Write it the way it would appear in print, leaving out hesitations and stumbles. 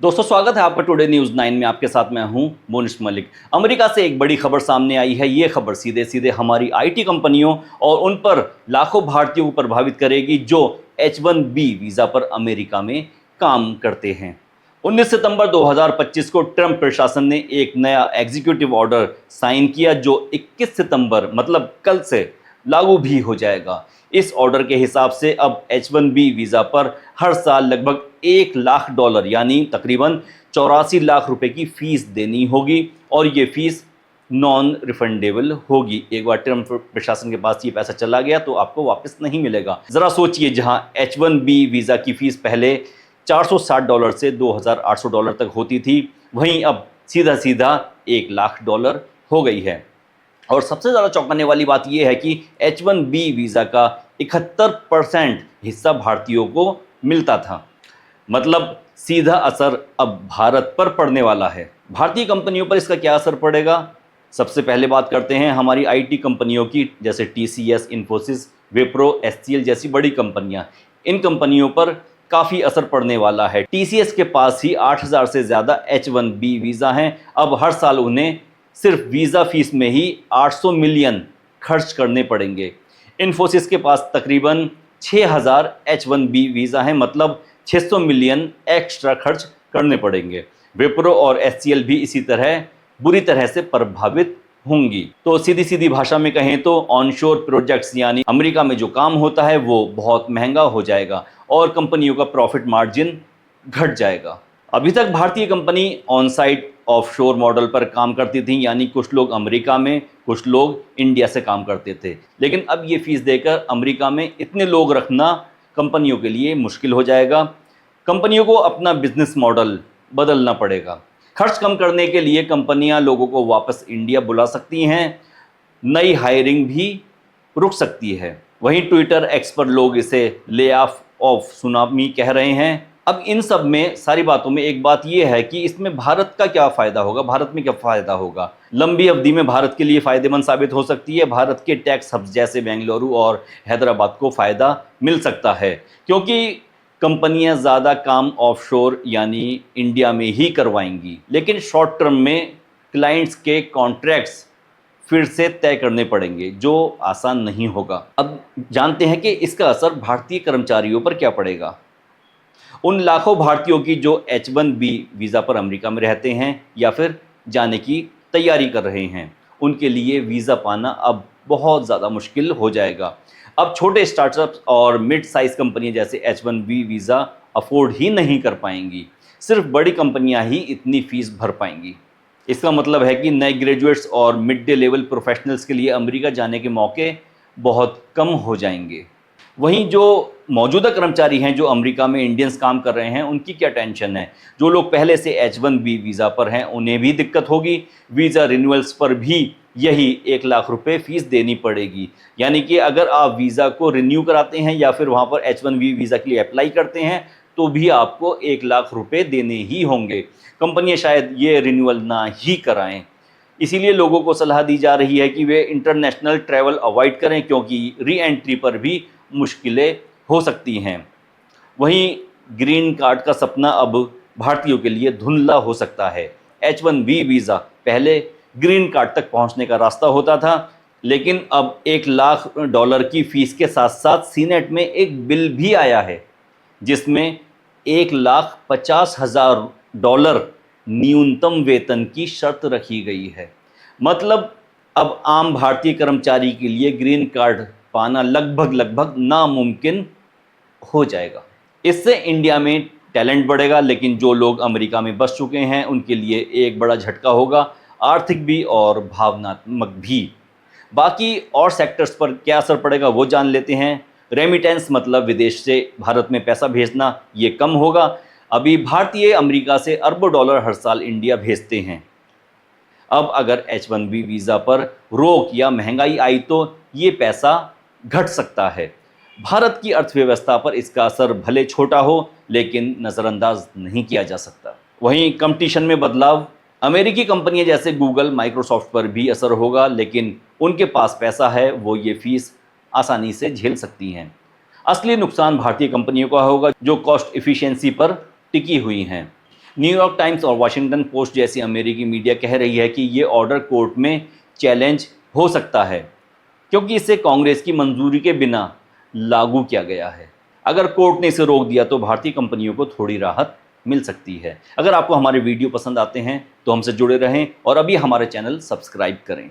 दोस्तों स्वागत है आपका टुडे न्यूज़ 9 में। आपके साथ मैं हूं मोनिश मलिक। अमेरिका से एक बड़ी खबर सामने आई है। ये खबर सीधे सीधे हमारी आईटी कंपनियों और उन पर लाखों भारतीयों को प्रभावित करेगी जो H1B वीज़ा पर अमेरिका में काम करते हैं। 19 सितंबर 2025 को ट्रंप प्रशासन ने एक नया एग्जीक्यूटिव ऑर्डर साइन किया जो 21 सितंबर मतलब कल से लागू भी हो जाएगा। इस ऑर्डर के हिसाब से अब H1B वीज़ा पर हर साल लगभग $1 लाख यानी तकरीबन 84 लाख रुपए की फीस देनी होगी और ये फीस नॉन रिफंडेबल होगी। एक बार ट्रंप प्रशासन के पास ये पैसा चला गया तो आपको वापस नहीं मिलेगा। ज़रा सोचिए, जहां H1B वीज़ा की फ़ीस पहले $460 से $2,800 तक होती थी, वहीं अब सीधा सीधा $1 लाख हो गई है। और सबसे ज़्यादा चौंकाने वाली बात यह है कि H1B वीज़ा का 71% हिस्सा भारतीयों को मिलता था। मतलब सीधा असर अब भारत पर पड़ने वाला है। भारतीय कंपनियों पर इसका क्या असर पड़ेगा? सबसे पहले बात करते हैं हमारी आईटी कंपनियों की, जैसे TCS, इन्फोसिस, विप्रो, HCL जैसी बड़ी कंपनियां। इन कंपनियों पर काफ़ी असर पड़ने वाला है। TCS के पास ही 8,000 से ज़्यादा H1B वीज़ा हैं। अब हर साल उन्हें सिर्फ वीज़ा फीस में ही 800 मिलियन खर्च करने पड़ेंगे। इन्फोसिस के पास तकरीबन 6,000 H1B वीज़ा हैं, मतलब 600 मिलियन एक्स्ट्रा खर्च करने पड़ेंगे। विप्रो और HCL भी इसी तरह बुरी तरह से प्रभावित होंगी। तो सीधी सीधी भाषा में कहें तो ऑनशोर प्रोजेक्ट्स यानी अमेरिका में जो काम होता है वो बहुत महंगा हो जाएगा और कंपनियों का प्रॉफिट मार्जिन घट जाएगा। अभी तक भारतीय company on site offshore model पर काम करती थी, यानी कुछ लोग अमेरिका में, कुछ लोग इंडिया से काम करते थे। लेकिन अब ये फीस देकर अमेरिका में इतने लोग रखना कंपनियों के लिए मुश्किल हो जाएगा। कंपनियों को अपना बिजनेस मॉडल बदलना पड़ेगा। खर्च कम करने के लिए कंपनियां लोगों को वापस इंडिया बुला सकती हैं, नई हायरिंग भी रुक सकती है। वहीं ट्विटर एक्स पर लोग इसे ले ऑफ सुनामी कह रहे हैं। अब इन सब में सारी बातों में एक बात यह है कि इसमें भारत का क्या फ़ायदा होगा, भारत में क्या फ़ायदा होगा। लंबी अवधि में भारत के लिए फ़ायदेमंद साबित हो सकती है। भारत के टैक्स हब्स जैसे बेंगलुरु और हैदराबाद को फ़ायदा मिल सकता है, क्योंकि कंपनियां ज़्यादा काम ऑफशोर यानी इंडिया में ही करवाएंगी। लेकिन शॉर्ट टर्म में क्लाइंट्स के कॉन्ट्रैक्ट्स फिर से तय करने पड़ेंगे, जो आसान नहीं होगा। अब जानते हैं कि इसका असर भारतीय कर्मचारियों पर क्या पड़ेगा। उन लाखों भारतीयों की जो H1B वीज़ा पर अमेरिका में रहते हैं या फिर जाने की तैयारी कर रहे हैं, उनके लिए वीज़ा पाना अब बहुत ज़्यादा मुश्किल हो जाएगा। अब छोटे स्टार्टअप्स और मिड साइज़ कंपनी जैसे H1B वीज़ा अफोर्ड ही नहीं कर पाएंगी। सिर्फ बड़ी कंपनियां ही इतनी फ़ीस भर पाएंगी। इसका मतलब है कि नए ग्रेजुएट्स और मिड डे लेवल प्रोफेशनल्स के लिए अमेरिका जाने के मौके बहुत कम हो जाएंगे। वहीं जो मौजूदा कर्मचारी हैं जो अमेरिका में इंडियंस काम कर रहे हैं, उनकी क्या टेंशन है। जो लोग पहले से H1B वीज़ा पर हैं उन्हें भी दिक्कत होगी। वीज़ा रिन्यूअल्स पर भी यही 1 लाख रुपए फीस देनी पड़ेगी। यानी कि अगर आप वीज़ा को रिन्यू कराते हैं या फिर वहाँ पर H1B वीज़ा के लिए अप्लाई करते हैं तो भी आपको 1 लाख रुपए देने ही होंगे। कंपनियाँ शायद ये रिन्यूअल ना ही कराएं। इसीलिए लोगों को सलाह दी जा रही है कि वे इंटरनेशनल ट्रैवल अवॉइड करें, क्योंकि री एंट्री पर भी मुश्किलें हो सकती हैं। वहीं ग्रीन कार्ड का सपना अब भारतीयों के लिए धुंधला हो सकता है। H1B वीज़ा पहले ग्रीन कार्ड तक पहुंचने का रास्ता होता था, लेकिन अब $1 लाख की फ़ीस के साथ साथ सीनेट में एक बिल भी आया है जिसमें $1,50,000 न्यूनतम वेतन की शर्त रखी गई है। मतलब अब आम भारतीय कर्मचारी के लिए ग्रीन कार्ड पाना लगभग नामुमकिन हो जाएगा। इससे इंडिया में टैलेंट बढ़ेगा, लेकिन जो लोग अमेरिका में बस चुके हैं उनके लिए एक बड़ा झटका होगा, आर्थिक भी और भावनात्मक भी। बाकी और सेक्टर्स पर क्या असर पड़ेगा वो जान लेते हैं। रेमिटेंस मतलब विदेश से भारत में पैसा भेजना, ये कम होगा। अभी भारतीय अमेरिका से अरबों डॉलर हर साल इंडिया भेजते हैं। अब अगर H1B वीज़ा पर रोक या महंगाई आई तो ये पैसा घट सकता है। भारत की अर्थव्यवस्था पर इसका असर भले छोटा हो, लेकिन नज़रअंदाज नहीं किया जा सकता। वहीं कंपटीशन में बदलाव, अमेरिकी कंपनियां जैसे गूगल, माइक्रोसॉफ्ट पर भी असर होगा, लेकिन उनके पास पैसा है, वो ये फीस आसानी से झेल सकती हैं। असली नुकसान भारतीय कंपनियों का होगा जो कॉस्ट इफ़िशियंसी पर टिकी हुई हैं। न्यूयॉर्क टाइम्स और वाशिंगटन पोस्ट जैसी अमेरिकी मीडिया कह रही है कि ये ऑर्डर कोर्ट में चैलेंज हो सकता है, क्योंकि इसे कांग्रेस की मंजूरी के बिना लागू किया गया है। अगर कोर्ट ने इसे रोक दिया तो भारतीय कंपनियों को थोड़ी राहत मिल सकती है। अगर आपको हमारे वीडियो पसंद आते हैं तो हमसे जुड़े रहें और अभी हमारे चैनल सब्सक्राइब करें।